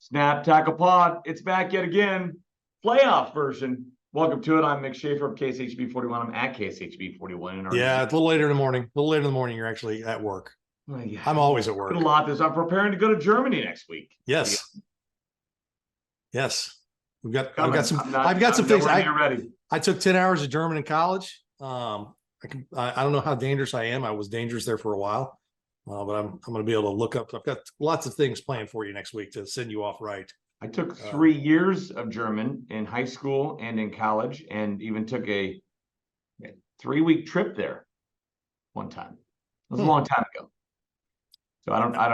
Snap Tackle Pod, it's back yet again. Playoff version. Welcome to it. I'm Mick Shaffer of KSHB 41. I'm at KSHB 41. Yeah, it's a little later in the morning. A little later in the morning, you're actually at work. Well, yeah, I'm always at work. A lot this. I'm preparing to go to Germany next week. Yes. Yes. I've got some things. I took 10 hours of German in college. I don't know how dangerous I am. I was dangerous there for a while. But I'm going to be able to look up. I've got lots of things planned for you next week to send you off right. I took 3 years of German in high school and in college, and even took a 3-week trip there one time. It was a long time ago. So I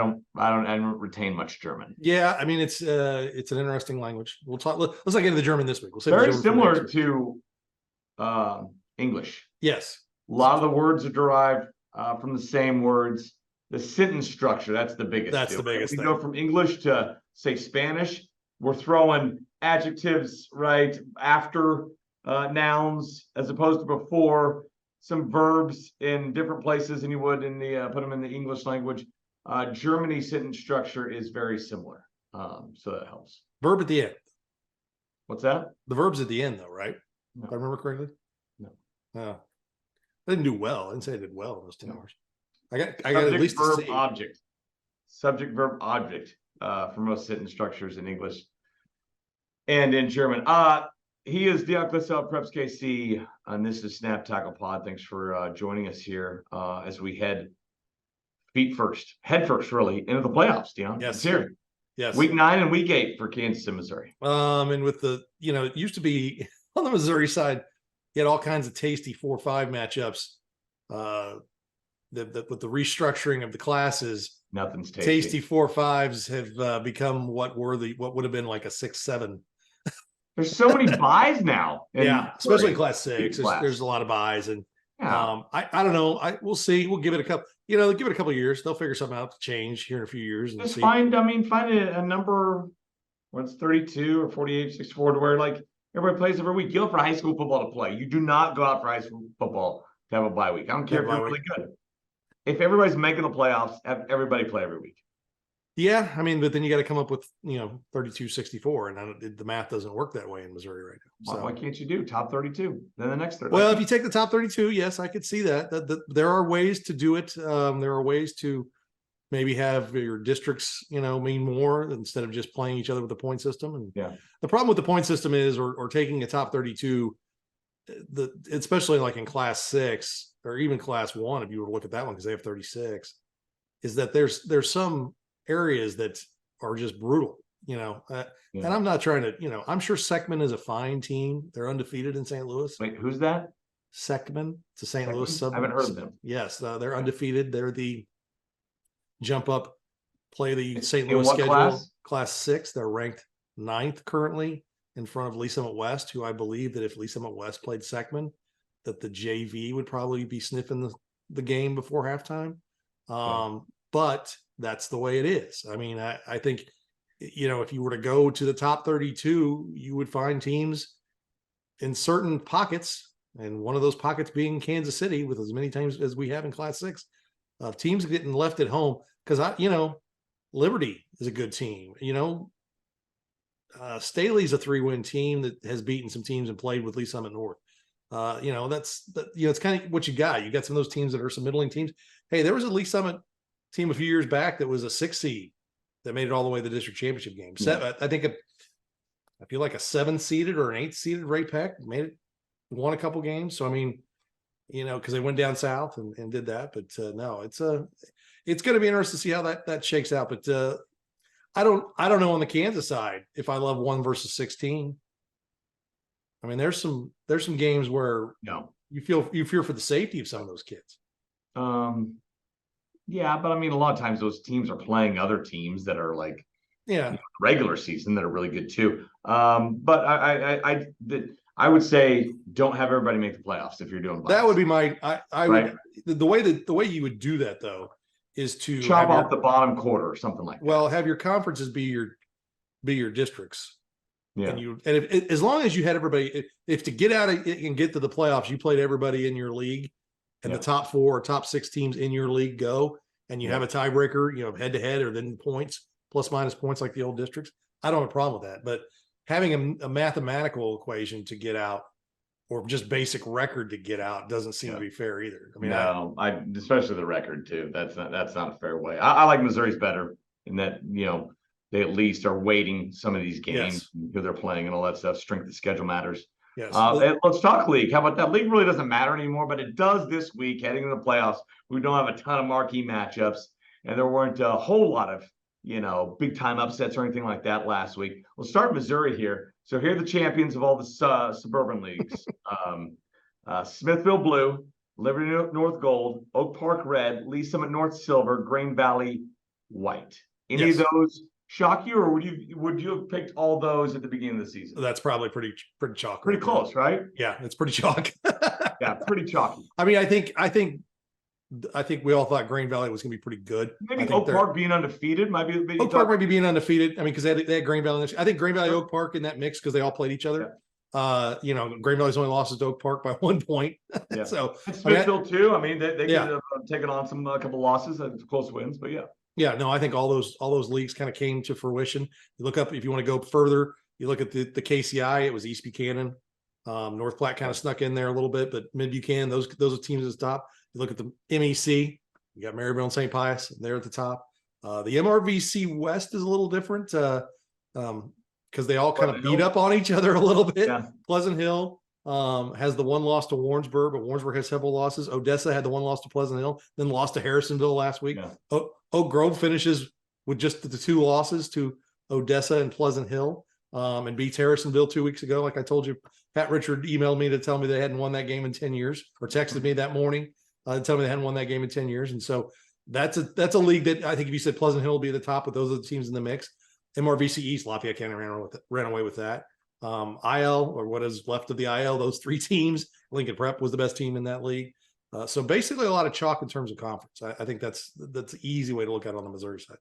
don't retain much German. Yeah, I mean it's an interesting language. We'll talk. Let's not get into the German this week. We'll very similar to English. Yes, a lot of the words are derived from the same words. The sentence structure, that's the biggest. That's the biggest thing. We go from English to, say, Spanish. We're throwing adjectives right after nouns as opposed to before. Some verbs in different places than you would in the put them in the English language. Germany sentence structure is very similar, so that helps. Verb at the end. What's that? The verb's at the end, though, right? No. If I remember correctly. No. I didn't do well. I didn't say I did well in those 10 hours. I got subject, at least verb, a C. object. Subject, verb, object for most sentence structures in English and in German. He is Dion, Clisso of PrepsKC, and this is Snap Tackle Pod. Thanks for joining us here as we head first, really, into the playoffs, Dion. Yes. It's here. Yes. Week 9 and week 8 for Kansas and Missouri. And with the, it used to be on the Missouri side, you had all kinds of tasty 4-5 matchups. With the restructuring of the classes, nothing's tasty. 4-5s have become what would have been like a 6-7. There's so many buys now. Yeah, especially in class 6. There's a lot of buys, and I don't know. We'll see. We'll give it a couple. Give it a couple of years. They'll figure something out to change here in a few years. And just find a number where it's 32 or 48, 64 to where like everybody plays every week. You go for high school football to play. You do not go out for high school football to have a bye week. I don't care if you're really good. If everybody's making the playoffs, have everybody play every week. Yeah, I mean, but then you got to come up with 32-64, and the math doesn't work that way in Missouri right now. So why can't you do top 32? Then the next 30. Well, if you take the top 32, yes, I could see that. There are ways to do it. There are ways to maybe have your districts, mean more instead of just playing each other with the point system. And the problem with the point system is, or taking a top 32, especially like in class 6 or even class 1, if you were to look at that one because they have 36, is that there's some areas that are just brutal, and I'm not trying to, I'm sure Seckman is a fine team. They're undefeated in St. Louis. Wait, who's that? Seckman. It's a St. Louis sub. I haven't heard of them. Yes, they're undefeated. They're the jump up, play the St. Louis schedule. Class 6. They're ranked 9th currently in front of Lee Summit West, who I believe that if Lee Summit West played Seckman, that the JV would probably be sniffing the game before halftime. But that's the way it is. I mean, I think, if you were to go to the top 32, you would find teams in certain pockets, and one of those pockets being Kansas City with as many teams as we have in class 6, teams getting left at home. Because Liberty is a good team. Staley's a 3-win team that has beaten some teams and played with Lee Summit North. It's kind of what you got. You got some of those teams that are some middling teams. Hey, there was a Lee Summit team a few years back that was a 6 seed that made it all the way to the district championship game. I think I feel like a 7-seeded or an 8-seeded Ray Peck won a couple games. So I mean, because they went down south and did that. But no, it's going to be interesting to see how that shakes out. But I don't know on the Kansas side if I love 1 versus 16. I mean, there's some games where you fear for the safety of some of those kids. Yeah, but I mean, a lot of times those teams are playing other teams that are like, regular season that are really good too. But I would say don't have everybody make the playoffs if you're doing buys. That would be my. Would, the way you would do that though is to chop off the bottom quarter or something like that. Well, have your conferences be your districts. Yeah, and if as long as you had everybody, if to get out of it and get to the playoffs, you played everybody in your league. And the top 4 or top 6 teams in your league go, and you have a tiebreaker, head to head or then points plus minus points like the old districts, I don't have a problem with that. But having a mathematical equation to get out or just basic record to get out doesn't seem to be fair either. I mean, no, especially the record too. That's not a fair way. I like Missouri's better in that, they at least are weighting some of these games, who they're playing and all that stuff. Strength of schedule matters. Yes. And let's talk league. How about that? League really doesn't matter anymore, but it does this week heading into the playoffs. We don't have a ton of marquee matchups, and there weren't a whole lot of, big time upsets or anything like that last week. We'll start Missouri here. So here are the champions of all the suburban leagues. Smithville Blue, Liberty North Gold, Oak Park Red, Lee Summit North Silver, Grain Valley White. Any of those shock you, or would you have picked all those at the beginning of the season? That's probably pretty chalky. Pretty close, right? Yeah, it's pretty chalky. Yeah, pretty chalky. I mean, I think we all thought Grain Valley was going to be pretty good. Maybe Oak Park being undefeated might be. Oak Park might be being undefeated. I mean, because they had Grain Valley. I think Grain Valley, Oak Park in that mix because they all played each other. Yeah. Grain Valley's only lost to Oak Park by 1 point. Yeah. So Smithville too. I mean, they could have taken on a couple losses and close wins, but yeah. Yeah, no, I think all those leagues kind of came to fruition. You look up, if you want to go further, you look at the KCI, it was East Buchanan. North Platte kind of snuck in there a little bit, but Mid Buchanan, those are teams at the top. You look at the MEC, you got Maryville and St. Pius, they're at the top. The MRVC West is a little different because they all kind of beat up on each other a little bit. Yeah. Pleasant Hill has the one loss to Warrensburg, but Warrensburg has several losses. Odessa had the one loss to Pleasant Hill, then lost to Harrisonville last week. Yeah. Oak Grove finishes with just the 2 losses to Odessa and Pleasant Hill, and beats Harrisonville 2 weeks ago. Like I told you, Pat Richard emailed me to tell me they hadn't won that game in 10 years, or texted me that morning to tell me they hadn't won that game in 10 years. And so that's a league that I think if you said Pleasant Hill will be at the top, but those are the teams in the mix. MRVC East, Lafayette County ran away with that. IL, or what is left of the IL, those 3 teams. Lincoln Prep was the best team in that league. So basically a lot of chalk in terms of conference. I think that's an easy way to look at it on the Missouri side.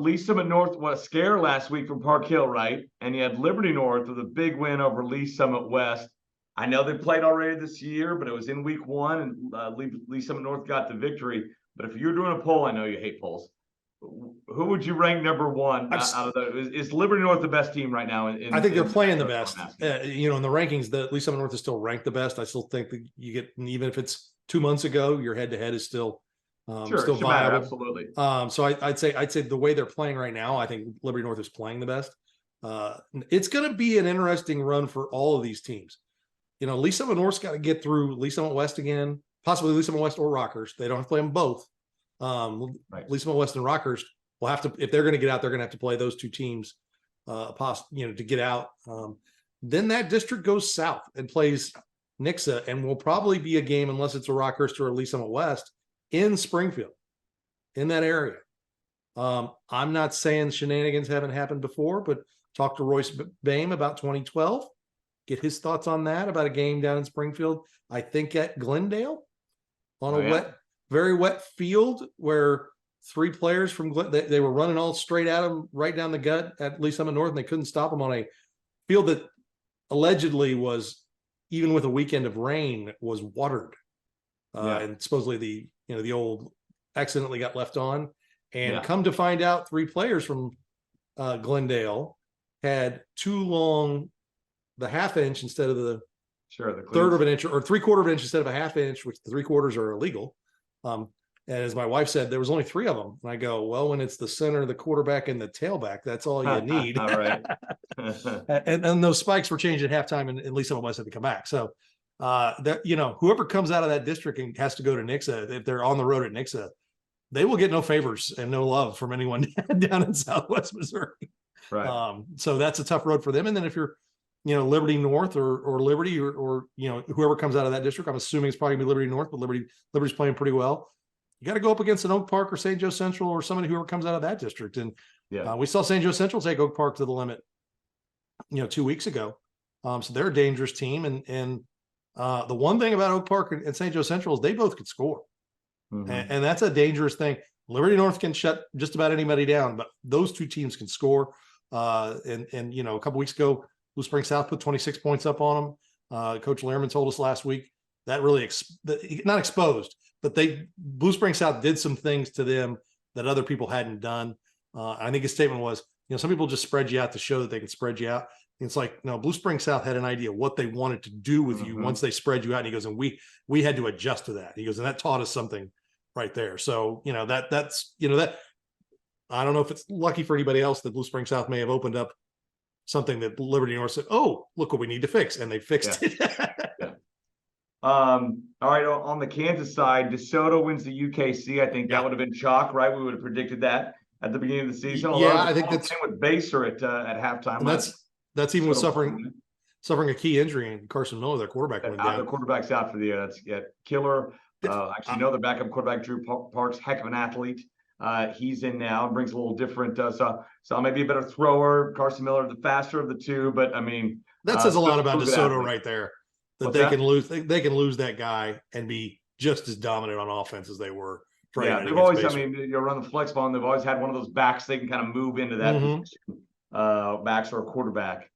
Lee Summit North, what a scare last week from Park Hill, right? And you had Liberty North with a big win over Lee Summit West. I know they played already this year, but it was in week 1, and Lee Summit North got the victory. But if you're doing a poll, I know you hate polls. Who would you rank number 1 out of those? Is Liberty North the best team right now? I think they're playing the best. In the rankings, the Lee Summit North is still ranked the best. I still think that you get, even if it's 2 months ago, your head-to-head is still still viable. Matter, absolutely. So I'd say the way they're playing right now, I think Liberty North is playing the best. It's going to be an interesting run for all of these teams. Lee Summit North's got to get through Lee Summit West again, possibly Lee Summit West or Rockers. They don't have to play them both. Right. Lee Summit West and Rockers will have to, if they're going to get out, they're going to have to play those 2 teams, to get out. Then that district goes south and plays Nixa, and will probably be a game, unless it's a Rockhurst or a Lee Summit West, in Springfield, in that area. I'm not saying shenanigans haven't happened before, but talk to Royce Boehm about 2012. Get his thoughts on that, about a game down in Springfield, I think at Glendale, on very wet field, where 3 players from they were running all straight at him, right down the gut at Lee Summit North, and they couldn't stop him on a field that allegedly was, even with a weekend of rain, was watered. And supposedly the old accidentally got left on. And come to find out, 3 players from Glendale had too long, the half inch instead of the third of an inch, or 3/4 of an inch instead of a half inch, which the 3/4 are illegal. And as my wife said, there was only 3 of them. And I go, well, when it's the center, the quarterback, and the tailback, that's all you need. All right. and those spikes were changed at halftime, and at least some of us had to come back. So whoever comes out of that district and has to go to Nixa, if they're on the road at Nixa, they will get no favors and no love from anyone down in Southwest Missouri. Right. So that's a tough road for them. And then if you're, Liberty North or Liberty or whoever comes out of that district, I'm assuming it's probably gonna be Liberty North, but Liberty's playing pretty well. You got to go up against an Oak Park or St. Joe Central or somebody whoever comes out of that district. And we saw St. Joe Central take Oak Park to the limit, 2 weeks ago. So they're a dangerous team. And the one thing about Oak Park and St. Joe Central is they both could score. Mm-hmm. And that's a dangerous thing. Liberty North can shut just about anybody down, but those 2 teams can score. And a couple weeks ago, Blue Spring South put 26 points up on them. Coach Lehrman told us last week that really not exposed, but Blue Spring South did some things to them that other people hadn't done. I think his statement was, some people just spread you out to show that they can spread you out. And it's like, no, Blue Spring South had an idea what they wanted to do with you once they spread you out. And he goes, and we had to adjust to that. He goes, and that taught us something right there. So, that's that. I don't know if it's lucky for anybody else that Blue Spring South may have opened up something that Liberty North said, oh, look what we need to fix. And they fixed it. All right. On the Kansas side, DeSoto wins the UKC. I think that would have been chalk, right? We would have predicted that at the beginning of the season. Yeah, I think that's with Baser at halftime. And that's even with suffering a key injury, and Carson Miller, their quarterback, went down. The quarterback's out for the year. That's killer. Actually, no, the backup quarterback, Drew Parks, heck of an athlete. He's in now and brings a little different. So maybe a better thrower. Carson Miller, the faster of the two, but I mean, that says a lot about DeSoto right there. That they can lose that guy and be just as dominant on offense as they were. Yeah, they've always. I mean, you run the flex ball, and they've always had one of those backs they can kind of move into that position, backs or a quarterback.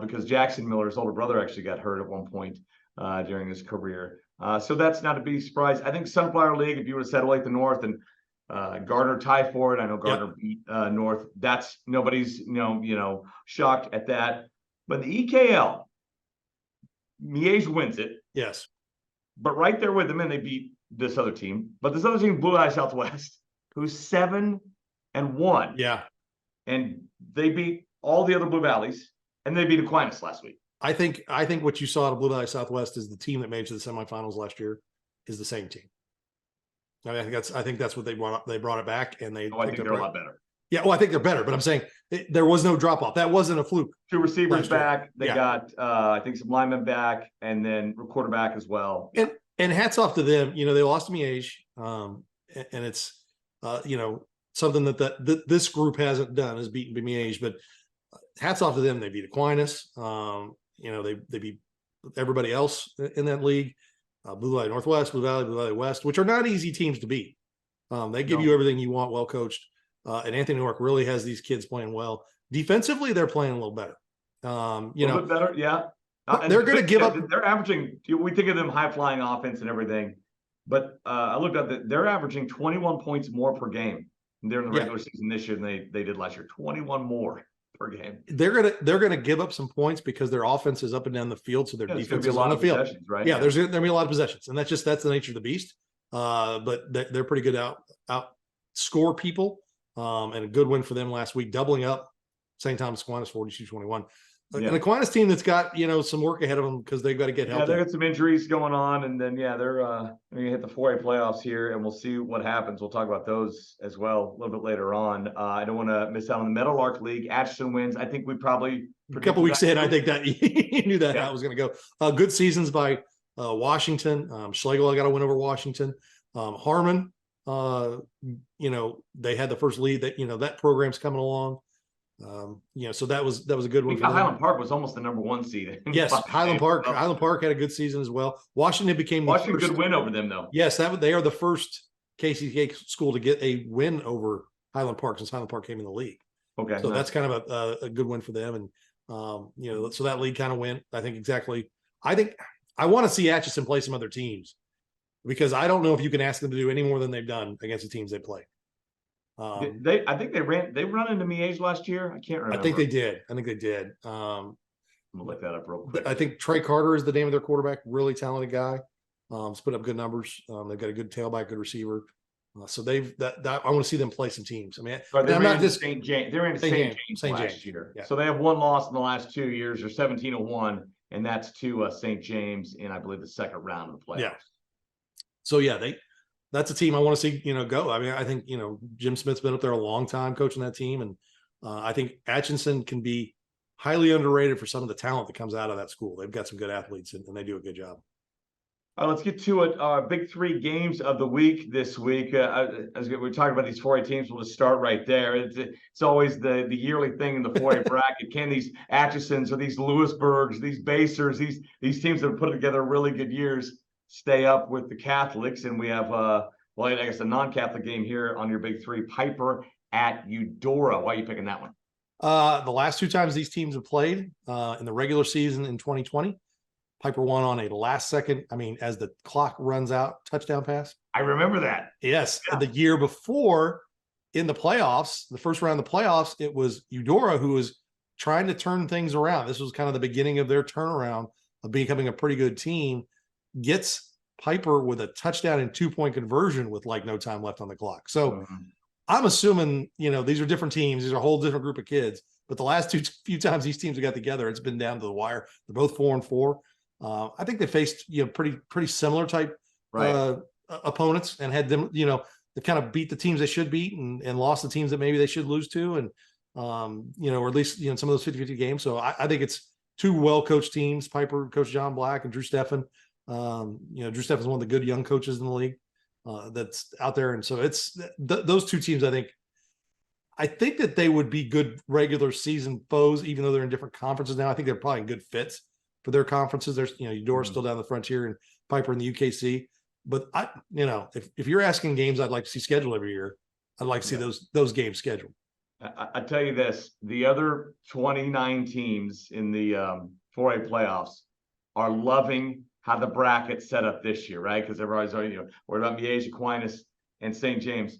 Because Jackson Miller's older brother actually got hurt at one point during his career. So that's not a big surprise. I think Sunflower League, if you would have said like the North and Gardner tie for it, I know Gardner beat North. That's nobody's shocked at that. But the EKL, Miege wins it. Yes. But right there with them, and they beat this other team. But this other team, Blue Eye Southwest, who's 7-1. Yeah. And they beat all the other Blue Valleys, and they beat Aquinas last week. I think what you saw at Blue Valley Southwest is the team that made it to the semifinals last year is the same team. I mean, I think that's what they brought up. They brought it back, and I think they're a lot better. Yeah, well, I think they're better, but I'm saying there was no drop off. That wasn't a fluke. 2 receivers back. They got, I think, some linemen back, and then quarterback as well. And hats off to them. They lost to Miege, and it's something that this group hasn't done is beaten Miege. But hats off to them. They beat Aquinas. They beat everybody else in that league. Blue Valley Northwest, Blue Valley West, which are not easy teams to beat. They give you everything you want, well coached. And Anthony York really has these kids playing well. Defensively, they're playing a little better. A little bit better, yeah. They're going to give up. They're averaging. We think of them high flying offense and everything, but I looked at that. They're averaging 21 points more per game during the regular season this year than they did last year. 21 more per game. They're gonna give up some points because their offense is up and down the field, so their defense is on the field. Right? Yeah, there's gonna be a lot of possessions, and that's the nature of the beast. But they're pretty good out score people. And a good win for them last week, doubling up St. Thomas Aquinas 42-21. An Aquinas team that's got some work ahead of them because they've got to get healthy. Yeah, they got some injuries going on, and then they're going to hit the 4A playoffs here, and we'll see what happens. We'll talk about those as well a little bit later on. I don't want to miss out on the Meadowlark League. Atchison wins. I think we probably a couple weeks in. I think that you knew that how it was going to go. Good seasons by Washington. Schlegel got a win over Washington. Harmon. They had the first lead that, that program's coming along. So that was a good one. For Highland Park was almost the number 1 seed. Yes. Highland Park had a good season as well. Washington became a good win over them though. Yes. They are the first KCK school to get a win over Highland Park since Highland Park came in the league. Okay. So that's kind of a good win for them. And, so that league kind of went, I think I want to see Atchison play some other teams, because I don't know if you can ask them to do any more than they've done against the teams they play. I think they run into Miege last year. I can't remember. I think they did. I'm gonna look that up real quick. I think Trey Carter is the name of their quarterback. Really talented guy. He's put up good numbers. They've got a good tailback, good receiver. So I want to see them play some teams. I mean, I'm not just St. James. They're in St. James last year. Yeah. So they have 1 loss in the last 2 years. They're 17-1, and that's to St. James in, I believe, the second round of the playoffs. Yeah. So that's a team I want to see, go. I mean, I think, Jim Smith's been up there a long time coaching that team. And I think Atchison can be highly underrated for some of the talent that comes out of that school. They've got some good athletes and they do a good job. Let's get to it. Big 3 games of the week this week. As we're talking about these 4A teams, we'll just start right there. It's always the yearly thing in the 4A bracket. Can these Atchisons or these Lewisburgs, these Basers, these teams that have put together really good years stay up with the Catholics? And we have, I guess a non-Catholic game here on your big 3, Piper at Eudora. Why are you picking that one? The last 2 times these teams have played in the regular season in 2020, Piper won on a last second, as the clock runs out, touchdown pass. I remember that. Yes. Yeah. The year before, in the playoffs, the first round of the playoffs, it was Eudora who was trying to turn things around. This was kind of the beginning of their turnaround of becoming a pretty good team. Gets Piper with a touchdown and 2-point conversion with like no time left on the clock. So I'm assuming, these are different teams. These are a whole different group of kids. But the last few times these teams have got together, it's been down to the wire. They're both 4-4. I think they faced, pretty similar type opponents and had them, they kind of beat the teams they should beat and lost the teams that maybe they should lose to. And, or at least, some of those 50-50 games. So I think it's two well-coached teams, Piper, Coach John Black, and Drew Steffen. Drew Steffen's one of the good young coaches in the league that's out there. And so it's those two teams, I think that they would be good regular season foes, even though they're in different conferences now. I think they're probably good fits for their conferences. There's, Eudora's still down the frontier and Piper in the UKC. But if you're asking games I'd like to see scheduled every year, I'd like to see those games scheduled. I tell you this, the other 29 teams in the 4A playoffs are loving how the bracket's set up this year, right? Because everybody's already, worried about Miege, Aquinas, and St. James.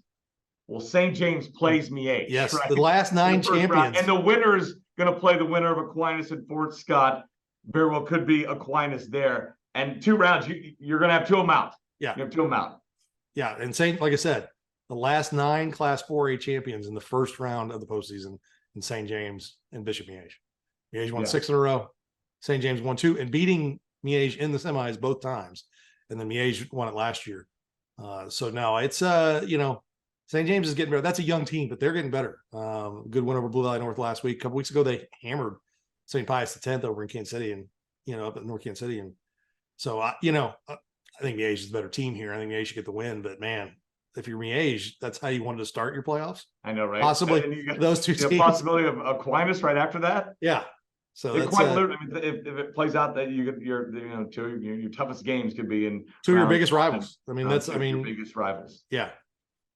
Well, St. James plays Miege. Yes, right? the last 9 champions. Round. And the winner is going to play the winner of Aquinas and Fort Scott. Very well could be Aquinas there. And 2 rounds, you're going to have 2 of them out. Yeah. You have 2 of them out. Yeah, and like I said, the last 9 Class 4A champions in the first round of the postseason in St. James and Bishop Miege. Miege won 6 in a row. St. James won 2 and beating Miege in the semis both times. And then Miege won it last year. So no, it's, St. James is getting better. That's a young team, but they're getting better. Good win over Blue Valley North last week. A couple weeks ago, they hammered St. Pius X over in Kansas City and, up at North Kansas City. And so, I think Miege is a better team here. I think Miege should get the win, but man, if you're Miege, that's how you wanted to start your playoffs. I know, right? Possibly those two teams. Possibility of Aquinas right after that. Yeah. So that's quite literally, if it plays out that your toughest games could be in 2 of your biggest rivals. I mean, your biggest rivals. Yeah.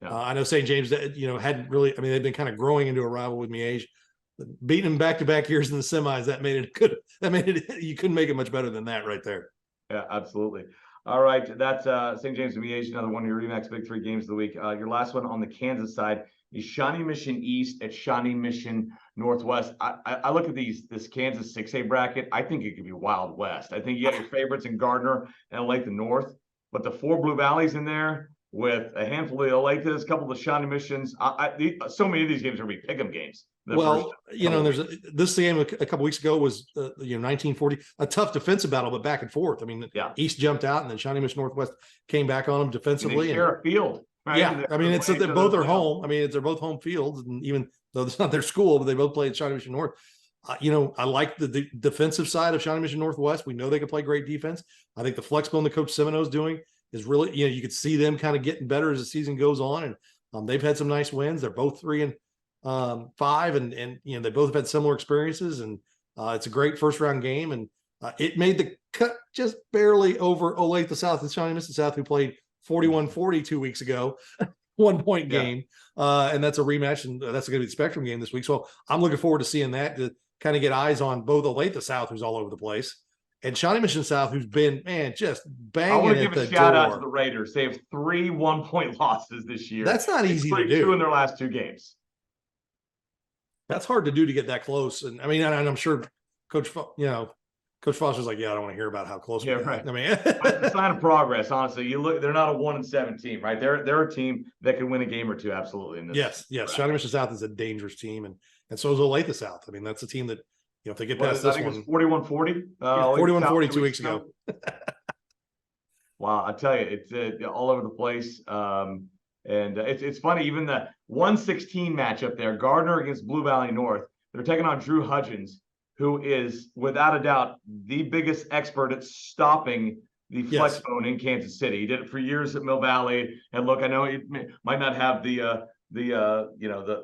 I know St. James, hadn't really. I mean, they've been kind of growing into a rival with Miege, beating them back-to-back years in the semis. That made it good. You couldn't make it much better than that right there. Yeah, absolutely. All right, that's St. James and Miege, another one of your Remax Big 3 games of the week. Your last one on the Kansas side is Shawnee Mission East at Shawnee Mission Northwest. I look at this Kansas 6A bracket. I think it could be Wild West. I think you got your favorites in Gardner and Olathe North, but the 4 Blue Valleys in there with a handful of Olathes, a couple of the Shawnee Missions. So many of these games are going to be pick'em games. This game a couple weeks ago was 1940, a tough defensive battle, but back and forth. I mean, East jumped out, and then Shawnee Mission Northwest came back on them defensively. And share a field, right? Yeah, I mean, they both are home. I mean, they're both home fields, and even though it's not their school, but they both play at Shawnee Mission North. I like the defensive side of Shawnee Mission Northwest. We know they can play great defense. I think the flex bone that Coach Semino's doing is really, you could see them kind of getting better as the season goes on, and they've had some nice wins. They're both 3-5, and they both have had similar experiences, and it's a great first round game, and it made the cut just barely over Olathe South and Shawnee Mission South, who played 41-40 2 weeks ago, 1-point game, and that's a rematch, and that's going to be the Spectrum game this week. So I'm looking forward to seeing that, to kind of get eyes on both Olathe South, who's all over the place, and Shawnee Mission South, who's been, just banging. I want to give a shout out to the Raiders. They have 3 1-point losses this year. That's not easy to do. 2 in their last 2 games. That's hard to do, to get that close. And I mean, and I'm sure Coach Foster's like, I don't want to hear about how close we got. Right. I mean, it's a sign of progress, honestly. You look, they're not a 1-7 team, right? They're a team that can win a game or 2, absolutely. In this yes. Shawnee Mission South is a dangerous team, and so is Olathe South. I mean, that's a team that, if they get past this one, 41-40, 41-40 2 weeks ago. Wow, I tell you, it's all over the place. And it's funny, even the 1-16 matchup there, Gardner against Blue Valley North. They're taking on Drew Hudgens, who is without a doubt the biggest expert at stopping the flex bone in Kansas City. He did it for years at Mill Valley. And look, I know he might not have the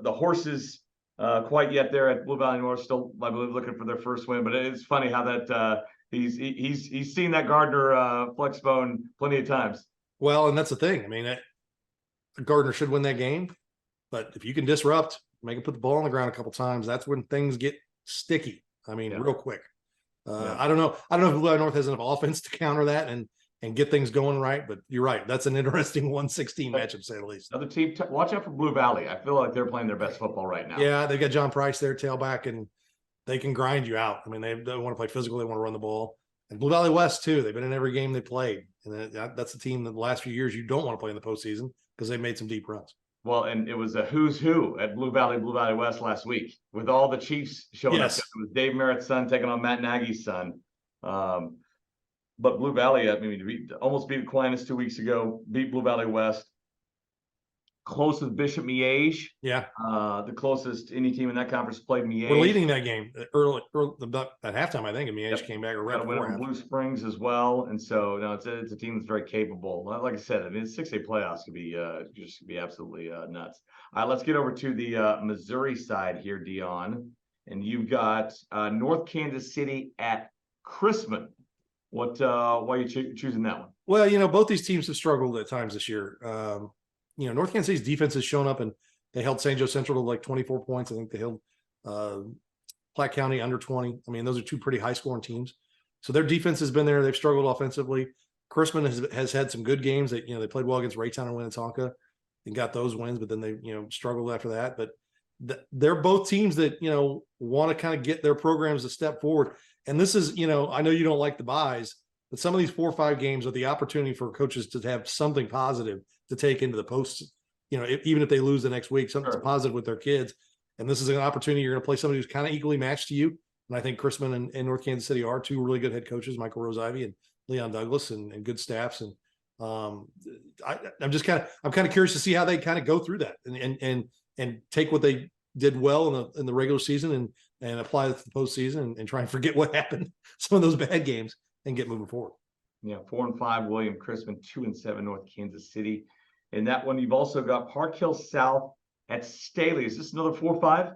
horses quite yet there at Blue Valley North. Still, I believe, looking for their first win. But it's funny how that he's seen that Gardner flex bone plenty of times. Well, and that's the thing. I mean, Gardner should win that game, but if you can disrupt, make him put the ball on the ground a couple times, that's when things get sticky. I mean, real quick. I don't know if Blue Valley North has enough offense to counter that, and and get things going right. But you're right. That's an interesting 116 matchup, to say the least. Another team, watch out for Blue Valley. I feel like they're playing their best football right now. Yeah, they got John Price there, tailback, and they can grind you out. I mean, they want to play physical. They want to run the ball. And Blue Valley West, too. They've been in every game they played. And that's a team that the last few years you don't want to play in the postseason because they've made some deep runs. Well, and it was a who's who at Blue Valley West last week with all the Chiefs showing up. It was Dave Merritt's son taking on Matt Nagy's son. But Blue Valley, I mean, almost beat Aquinas 2 weeks ago, beat Blue Valley West. Close with Bishop Miege. Yeah. The closest any team in that conference played Miege. We're leading that game early at halftime, I think, and Miege came back right before Blue Springs as well. And so, no, it's a team that's very capable. Like I said, I mean, 6A playoffs could be just be absolutely nuts. All right, let's get over to the Missouri side here, Dion. And you've got North Kansas City at Chrisman. Why are you choosing that one? Well, you know, both these teams have struggled at times this year. You know, North Kansas City's defense has shown up, and they held St. Joe Central to like 24 points. I think they held Platte County under 20. I mean, those are two pretty high-scoring teams. So their defense has been there. They've struggled offensively. Chrisman has had some good games. That, you know, they played well against Raytown and Winnetonka and got those wins, but then they, you know, struggled after that. But they're both teams that, you know, want to kind of get their programs a step forward. And this is, you know, I know you don't like the buys, but some of these 4 or 5 games are the opportunity for coaches to have something positive to take into the post, you know, even if they lose the next week, something's positive with their kids. And this is an opportunity. You're going to play somebody who's kind of equally matched to you. And I think Chrisman and North Kansas City are two really good head coaches, Michael Rose-Ivy and Leon Douglas, and good staffs. And I'm kind of curious to see how they kind of go through that and take what they did well in the regular season and apply it to the postseason and try and forget what happened, some of those bad games, and get moving forward. Yeah, 4-5, William Chrisman, 2-7, North Kansas City. And that one, you've also got Park Hill South at Staley. Is this another 4-5?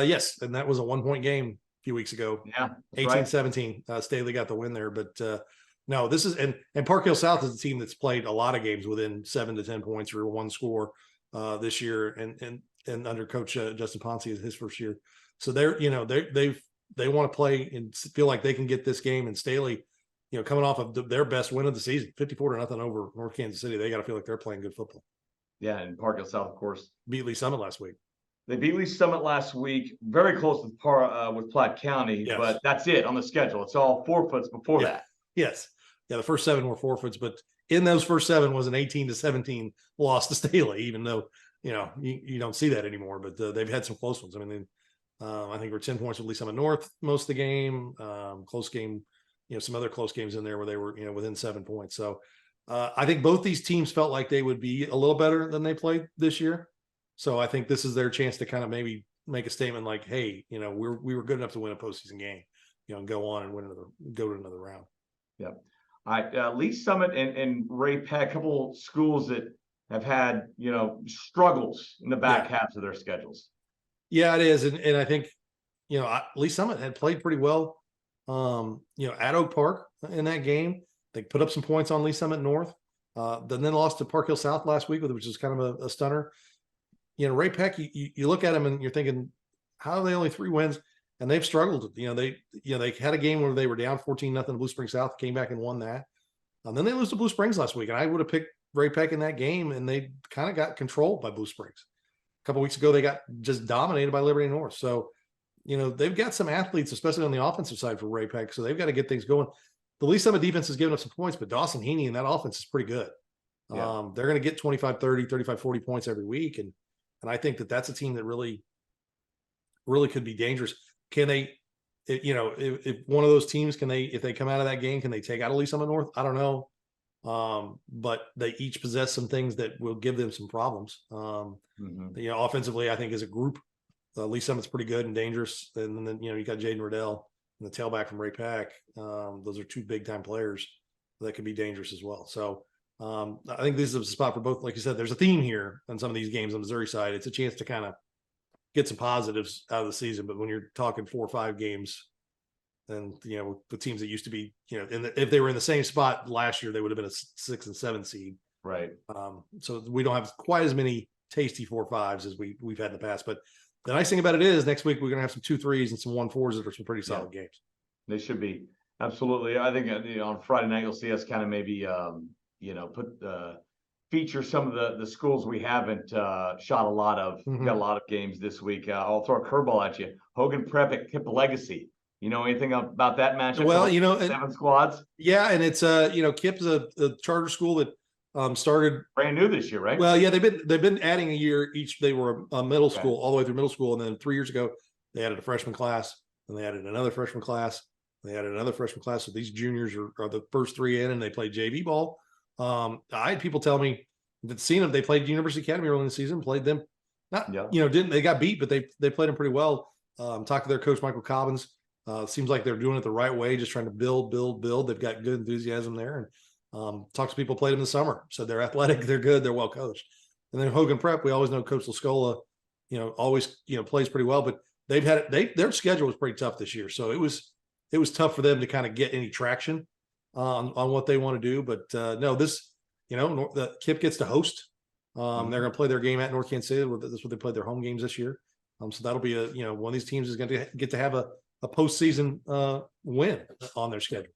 Yes, and that was a 1-point game a few weeks ago. Yeah, 18-17. Right. Staley got the win there, but no, this is and Park Hill South is a team that's played a lot of games within 7 to 10 points or one score this year, and under Coach Justin Ponce is his first year. So they're, you know, they want to play and feel like they can get this game. And Staley, you know, coming off of their best win of the season, 54-0 over North Kansas City, they got to feel like they're playing good football. Yeah, and Park Hill South, of course, beat Lee Summit last week. They beat Lee Summit last week, very close with Platte County, yes. But that's it on the schedule. It's all forfeits before that. Yes. Yeah, the first 7 were forfeits, but in those first 7 was an 18-17 loss to Staley, even though, you know, you don't see that anymore, but they've had some close ones. I mean, I think we're 10 points with Lee Summit North most of the game, close game, you know, some other close games in there where they were, you know, within 7 points. So I think both these teams felt like they would be a little better than they played this year. So I think this is their chance to kind of maybe make a statement like, hey, you know, we were good enough to win a postseason game, you know, and go on and go to another round. Yeah. All right. Lee Summit and Ray Peck, a couple schools that have had, you know, struggles in the back halves of their schedules. Yeah, it is. And I think, you know, Lee Summit had played pretty well, you know, at Oak Park in that game. They put up some points on Lee Summit North, then lost to Park Hill South last week, which is kind of a stunner. You know, Ray Peck, you look at them and you're thinking, how are they only 3 wins? And they've struggled. You know, they had a game where they were down 14-0 to Blue Springs South, came back and won that. And then they lose to Blue Springs last week. And I would have picked Ray Peck in that game, and they kind of got controlled by Blue Springs. A couple of weeks ago, they got just dominated by Liberty North. So, you know, they've got some athletes, especially on the offensive side for Ray Peck. So they've got to get things going. The Lee Summit defense has given up some points, but Dawson Heaney and that offense is pretty good. Yeah. They're going to get 25, 30, 35, 40 points every week. And I think that's a team that really could be dangerous. Can they, you know, if one of those teams, if they come out of that game, can they take out Lee Summit North? I don't know. But they each possess some things that will give them some problems. You know, offensively, I think as a group, Lee Summit's pretty good and dangerous. And then, you know, you got Jaden Riddell and the tailback from Ray Peck. Those are 2 big time players that could be dangerous as well. So I think this is a spot for both. Like you said, there's a theme here on some of these games on the Missouri side. It's a chance to kind of get some positives out of the season. But when you're talking 4 or 5 games, and, you know, the teams that used to be, you know, if they were in the same spot last year, they would have been a 6 and 7 seed. Right. So we don't have quite as many tasty 4-5s as we've had in the past. But the nice thing about it is next week we're going to have some 2-3s and some 1-4s that are some pretty solid games. They should be. Absolutely. I think on Friday night you'll see us kind of maybe feature some of the schools we haven't shot a lot of. Mhm. Got a lot of games this week. I'll throw a curveball at you. Hogan Prep at Kip Legacy. You know anything about that matchup? Well, 7 squads. Yeah, and it's Kip's a charter school that started Brand new this year, right? Well, yeah, they've been adding a year each. They were a middle school all the way through middle school, and then 3 years ago they added a freshman class, and they added another freshman class. They added another freshman class. So these juniors are the first 3 in, and they play JV ball. I had people tell me that seen them. They played University Academy early in the season, played them. They got beat, but they played them pretty well. Talked to their coach Michael Cobbins. Seems like they're doing it the right way, just trying to build. They've got good enthusiasm there, and talked to people played them in the summer. So they're athletic, they're good, they're well coached. And then Hogan Prep, we always know Coach Lascola, always plays pretty well, but their schedule was pretty tough this year. So it was tough for them to kind of get any traction on what they want to do. But no, the Kip gets to host. They're going to play their game at North Kansas City. That's what they played their home games this year. So that'll be one of these teams is going to get to have a postseason win on their schedule.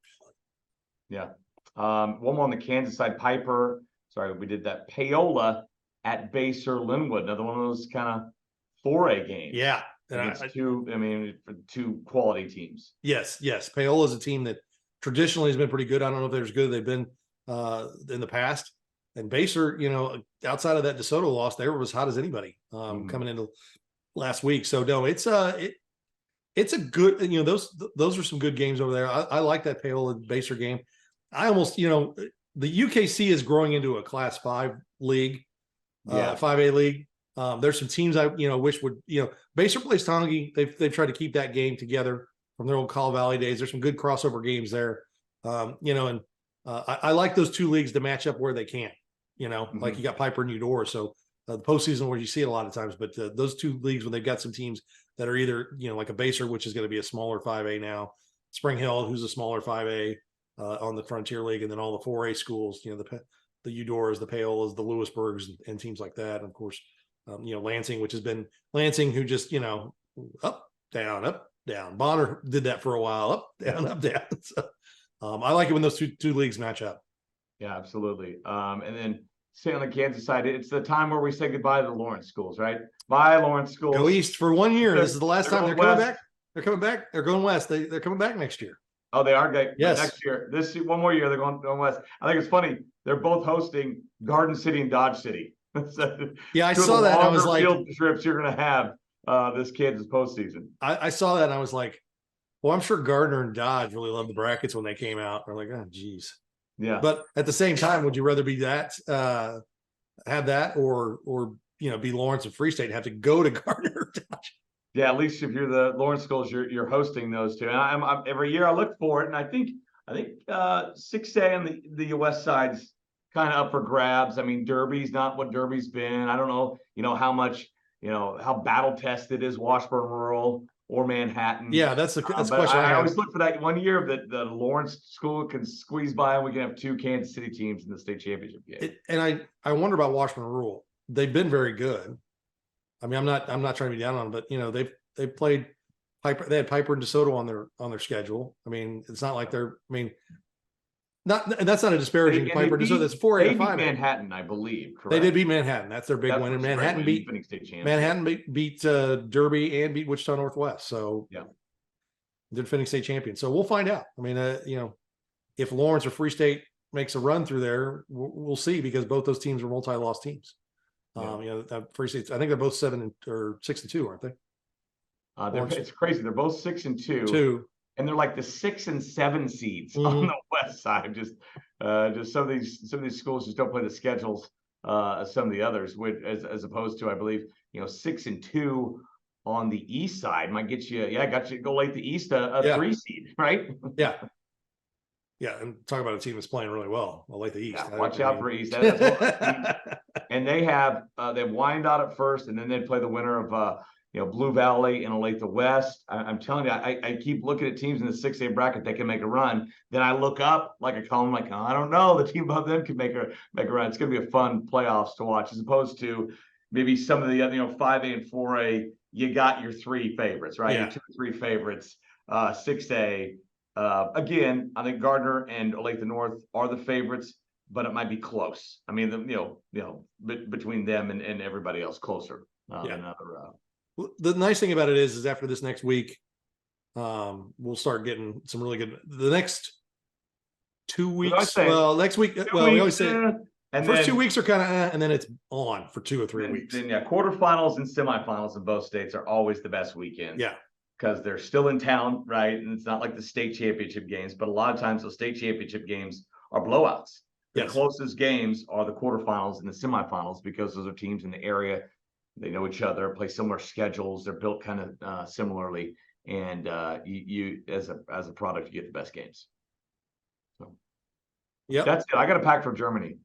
Yeah. One more on the Kansas side. Piper. Sorry, we did that. Paola at Baser Linwood. Another one of those kind of 4A games. Yeah. Against two quality teams. Yes. Paola is a team that traditionally has been pretty good. I don't know if they're as good as they've been in the past. And Baser, outside of that DeSoto loss, they were as hot as anybody coming into last week. So no, it's a good, those are some good games over there. I like that Paola Baser game. I almost, the UKC is growing into a Class 5 league, 5A league. There's some teams I, wish would, Baser plays Tongi. They've tried to keep that game together from their old Call Valley days. There's some good crossover games there, I like those two leagues to match up where they can, like you got Piper and Eudora. So the postseason where you see it a lot of times, but those two leagues when they've got some teams that are either, like a Baser, which is going to be a smaller 5A now, Spring Hill, who's a smaller 5A on the Frontier League, and then all the 4A schools, the Eudoras, the Paolas, the Lewisburgs, and teams like that. And of course, Lansing, which has been Lansing, who just, up, down. Bonner did that for a while, up, down. So I like it when those two leagues match up. Yeah, absolutely. And then stay on the Kansas side, it's the time where we say goodbye to the Lawrence schools, right? Bye, Lawrence schools. Go east for 1 year. This is the last time they're coming back. They're coming back. They're going west. They're coming back next year. Oh, they are. Yes. Next year. This 1 more year, they're going west. I think it's funny. They're both hosting Garden City and Dodge City. Yeah, I saw that. I was like, field trips you're going to have this Kansas postseason. I saw that and I was like, well, I'm sure Gardner and Dodge really loved the brackets when they came out. They're like, oh, geez. Yeah. But at the same time, would you rather be that, have that, or be Lawrence and Free State and have to go to Gardner or Dodge? Yeah, at least if you're the Lawrence schools, you're hosting those two. And I'm every year I look for it, and I think 6A on the west side's kind of up for grabs. I mean, Derby's not what Derby's been. I don't know, how much, how battle tested is Washburn Rural or Manhattan. Yeah, that's the question. I always look for that 1 year that the Lawrence school can squeeze by, and we can have two Kansas City teams in the state championship game. And I wonder about Washburn Rural. They've been very good. I mean, I'm not trying to be down on them, but they've played Piper. They had Piper and DeSoto on their schedule. I mean, it's not like that's not a disparaging Piper and DeSoto. That's 4A to 5A. Manhattan, I believe. Correct? They did beat Manhattan. That's their big win. And Manhattan beat Derby and beat Wichita Northwest. So yeah, they're defending state champions. So we'll find out. I mean, if Lawrence or Free State makes a run through there, we'll see, because both those teams are multi-loss teams. Yeah. Free State, I think they're both 6-2, aren't they? It's crazy. They're both 6-2. And they're like the 6 and 7 seeds on the west side. Just some of these schools just don't play the schedules as some of the others, which as opposed to, I believe, 6-2 on the east side might get you. Yeah, got you to go late the East a 3 seed, right? Yeah. Yeah, and talk about a team that's playing really well. I'll like the East. Yeah, watch out for East. And they have Wyandotte at first, and then they play the winner of Blue Valley and Olathe West. I'm telling you, I keep looking at teams in the 6A bracket that can make a run. Then I look up like a column, like, oh, I don't know, the team above them can make a run. It's going to be a fun playoffs to watch, as opposed to maybe some of the 5A and 4A. You got your 3 favorites, right? Yeah. Your 2 or 3 favorites. 6A. Again, I think Gardner and Olathe North are the favorites, but it might be close. I mean, between them and everybody else closer. The nice thing about it is after this next week, we'll start getting some really good. The next 2 weeks, next week, we always say and first then, 2 weeks are kind of, and then it's on for 2 or 3 weeks. Then quarterfinals and semifinals in both states are always the best weekends. Yeah. Because they're still in town, right? And it's not like the state championship games, but a lot of times those state championship games are blowouts. The closest games are the quarterfinals and the semifinals because those are teams in the area. They know each other, play similar schedules. They're built kind of similarly, and you as a product, you get the best games. So, yeah, that's it. I got a pack for Germany.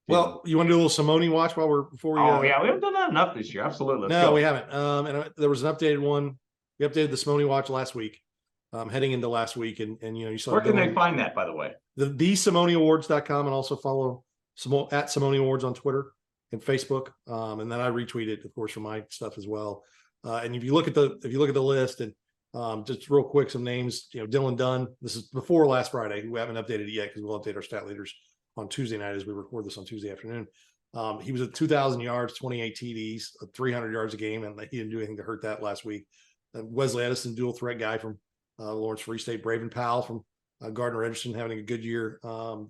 Well, you want to do a little Simone watch before we? Oh yeah, we haven't done that enough this year. Absolutely. No, we haven't. And there was an updated one. We updated the Simone watch last week, heading into last week, and you saw. Where can they find that, by the way? TheSimoneAwards.com, and also follow at Simone Awards on Twitter and Facebook. And then I retweet it, of course, for my stuff as well. And if you look at the list, and just real quick, some names. Dylan Dunn. This is before last Friday. We haven't updated it yet because we'll update our stat leaders on Tuesday night as we record this on Tuesday afternoon. He was at 2,000 yards, 28 TDs, 300 yards a game, and he didn't do anything to hurt that last week. Wesley Edison, dual threat guy from Lawrence Free State. Braven Powell from Gardner Edgerton having a good year.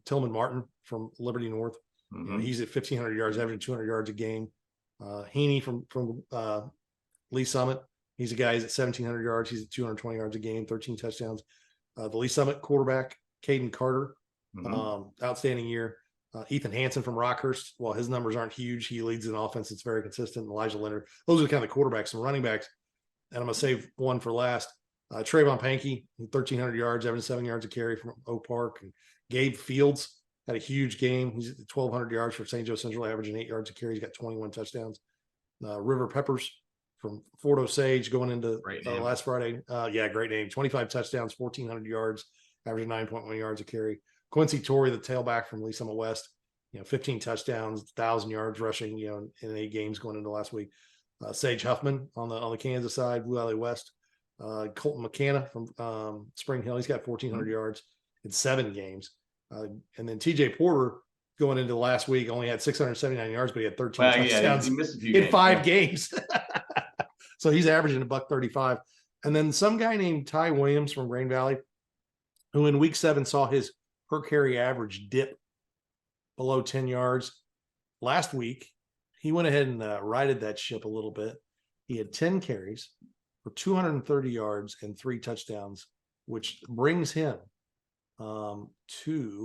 Tillman Martin from Liberty North. Mm-hmm. He's at 1,500 yards, averaging 200 yards a game. Heaney from Lee Summit. He's a guy who's at 1,700 yards. He's at 220 yards a game, 13 touchdowns. The Lee Summit quarterback, Caden Carter, outstanding year. Ethan Hansen from Rockhurst. While his numbers aren't huge, he leads an offense that's very consistent. Elijah Leonard. Those are kind of the quarterbacks. Some running backs. And I'm going to save one for last. Trayvon Pankey, 1,300 yards, 77 yards a carry from Oak Park. And Gabe Fields had a huge game. He's at 1,200 yards for St. Joe Central, averaging 8 yards a carry. He's got 21 touchdowns. River Peppers from Fort Osage going into last Friday. Great name. 25 touchdowns, 1,400 yards, averaging 9.1 yards a carry. Quincy Torrey, the tailback from Lee Summit West, 15 touchdowns, 1,000 yards rushing, in 8 games going into last week. Sage Huffman on the Kansas side, Blue Valley West. Colton McKenna from Spring Hill, he's got 1,400 yards in 7 games. And then TJ Porter going into last week only had 679 yards, but he had 13 touchdowns in 5 games. So he's averaging $135. And then some guy named Ty Williams from Grain Valley, who in week 7 saw his per carry average dip below 10 yards. Last week, he went ahead and righted that ship a little bit. He had 10 carries for 230 yards and 3 touchdowns, which brings him to,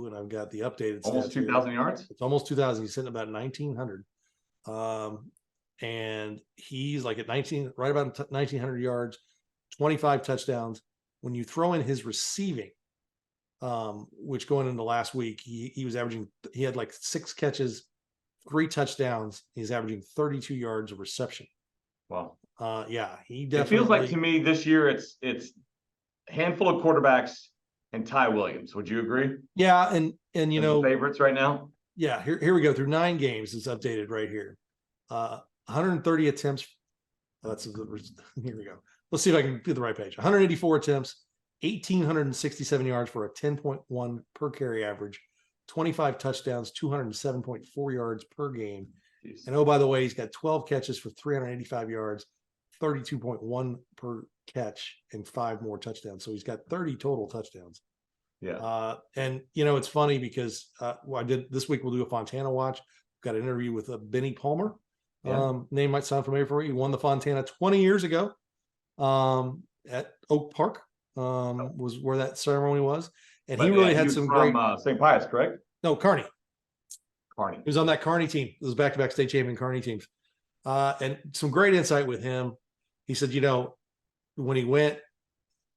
and I've got the updated almost 2,000 yards. It's almost 2,000. He's sitting about 1,900. And he's like at 19, right about 1,900 yards, 25 touchdowns. When you throw in his receiving, which going into last week, he was averaging, he had like 6 catches, 3 touchdowns. He's averaging 32 yards of reception. Wow. He definitely. It feels like to me this year it's a handful of quarterbacks and Ty Williams. Would you agree? Yeah, and favorites right now. Yeah, here we go through 9 games. It's updated right here. 130 attempts. Here we go. Let's see if I can do the right page. 184 attempts, 1,867 yards for a 10.1 per carry average, 25 touchdowns, 207.4 yards per game. Jeez. And oh, by the way, he's got 12 catches for 385 yards, 32.1 per catch, and 5 more touchdowns. So he's got 30 total touchdowns. Yeah. And it's funny because I did this week. We'll do a Fontana watch. Got an interview with Benny Palmer. Yeah. Name might sound familiar for you. He won the Fontana 20 years ago at Oak Park. Was where that ceremony was, and he really had some great. St. Pius, correct? No, Kearney. Kearney. He was on that Kearney team. It was back-to-back state champion Kearney teams, and some great insight with him. He said, when he went,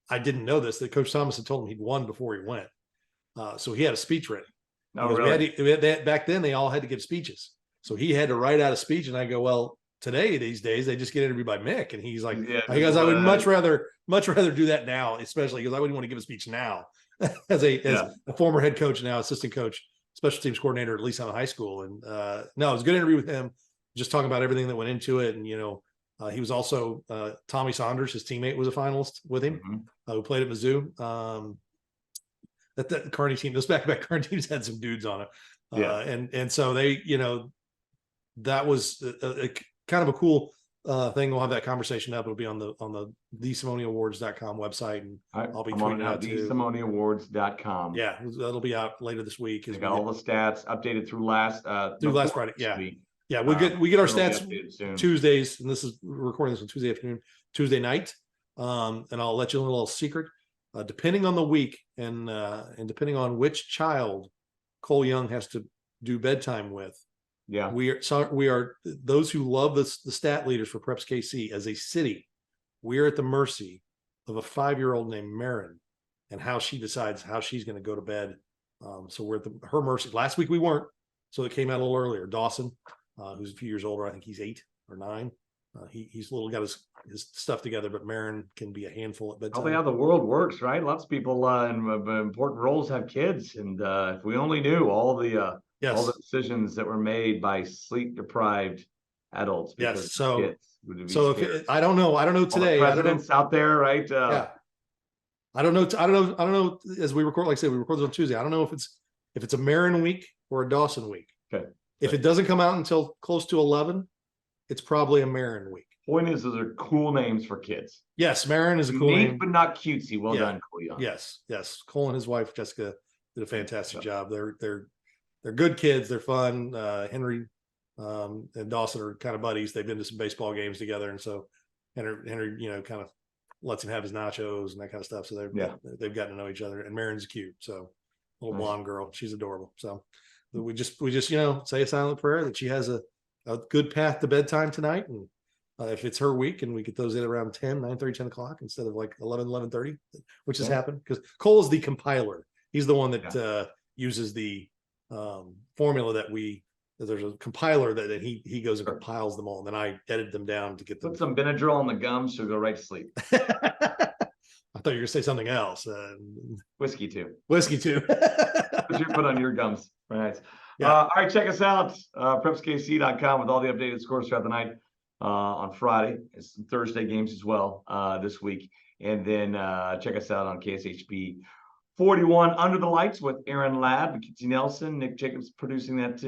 I didn't know this, that Coach Thomas had told him he'd won before he went, so he had a speech ready. No, really? Back then, they all had to give speeches, so he had to write out a speech. And I go, well, these days they just get interviewed by Mick, and he's like, he goes, I would much rather do that now, especially because I wouldn't want to give a speech now as a former head coach, now assistant coach, special teams coordinator at Lee Summit High School. And no, it was a good interview with him, just talking about everything that went into it. And he was also Tommy Saunders, his teammate, was a finalist with him, who played at Mizzou. that Kearney team, those back-to-back Kearney teams had some dudes on it. Yeah. And so they, that was a kind of a cool thing. We'll have that conversation up. It'll be on the thesimoniawards.com website, and I'll be tweeting it out too. thesimoniawards.com. Yeah, that'll be out later this week. They got all the stats updated through last Friday. Yeah. week. Yeah, we get our It'll be stats updated soon. Tuesdays, and this is we're recording this on Tuesday afternoon, Tuesday night. And I'll let you in a little secret. Depending on the week and depending on which child Cole Young has to do bedtime with, Yeah, we are those who love the stat leaders for PrepsKC as a city. We are at the mercy of a 5-year-old named Marin and how she decides how she's going to go to bed. So we're at her mercy. Last week we weren't, so it came out a little earlier. Dawson, who's a few years older, I think he's 8 or 9. He's little got his stuff together, but Marin can be a handful at bedtime. probably how the world works, right? Lots of people in important roles have kids, and if we only knew all the decisions that were made by sleep deprived adults. Yes, so kids if I don't know today. All the presidents out there, right? Yeah, I don't know. As we record, like I said, we record this on Tuesday. I don't know if it's a Marin week or a Dawson week. Okay. If it doesn't come out until close to 11, it's probably a Marin week. Point is, those are cool names for kids. Yes, Marin is a cool Unique, name, but not cutesy. Well done, Cole Young. Yes. Cole and his wife Jessica did a fantastic job. They're good kids. They're fun. Henry and Dawson are kind of buddies. They've been to some baseball games together, and so Henry kind of lets him have his nachos and that kind of stuff. So they've gotten to know each other. And Marin's cute, so little blonde girl. She's adorable. So we just say a silent prayer that she has a good path to bedtime tonight, and if it's her week and we get those in around 9:30, 10 o'clock instead of like 11:30, which has happened because Cole is the compiler. He's the one that uses the formula that there's a compiler that he goes and compiles them all, and then I edit them down to get them. Put some Benadryl on the gums, she'll go right to sleep. I thought you were gonna say something else. Whiskey too. But you put on your gums. Right. Yeah. All right, check us out, PrepsKC.com with all the updated scores throughout the night on Friday. It's some Thursday games as well this week. And then check us out on KSHB 41 Under the Lights with Aaron Ladd, McKinsey Nelson, Nick Jacobs producing that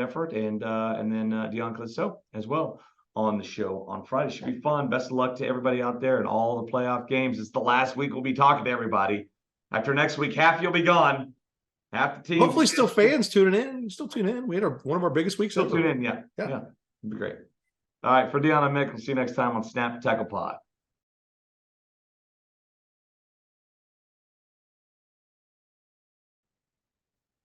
effort, and then Dion Clisso as well on the show on Friday. Should be fun. Best of luck to everybody out there and all the playoff games. It's the last week we'll be talking to everybody. After next week, half you'll be gone. Half the team. Hopefully, still fans tuning in. Still tune in. We had one of our biggest weeks. Still tune in. Yeah. It'd be great. All right, for Dion and Mick, we'll see you next time on Snap Tackle Pod.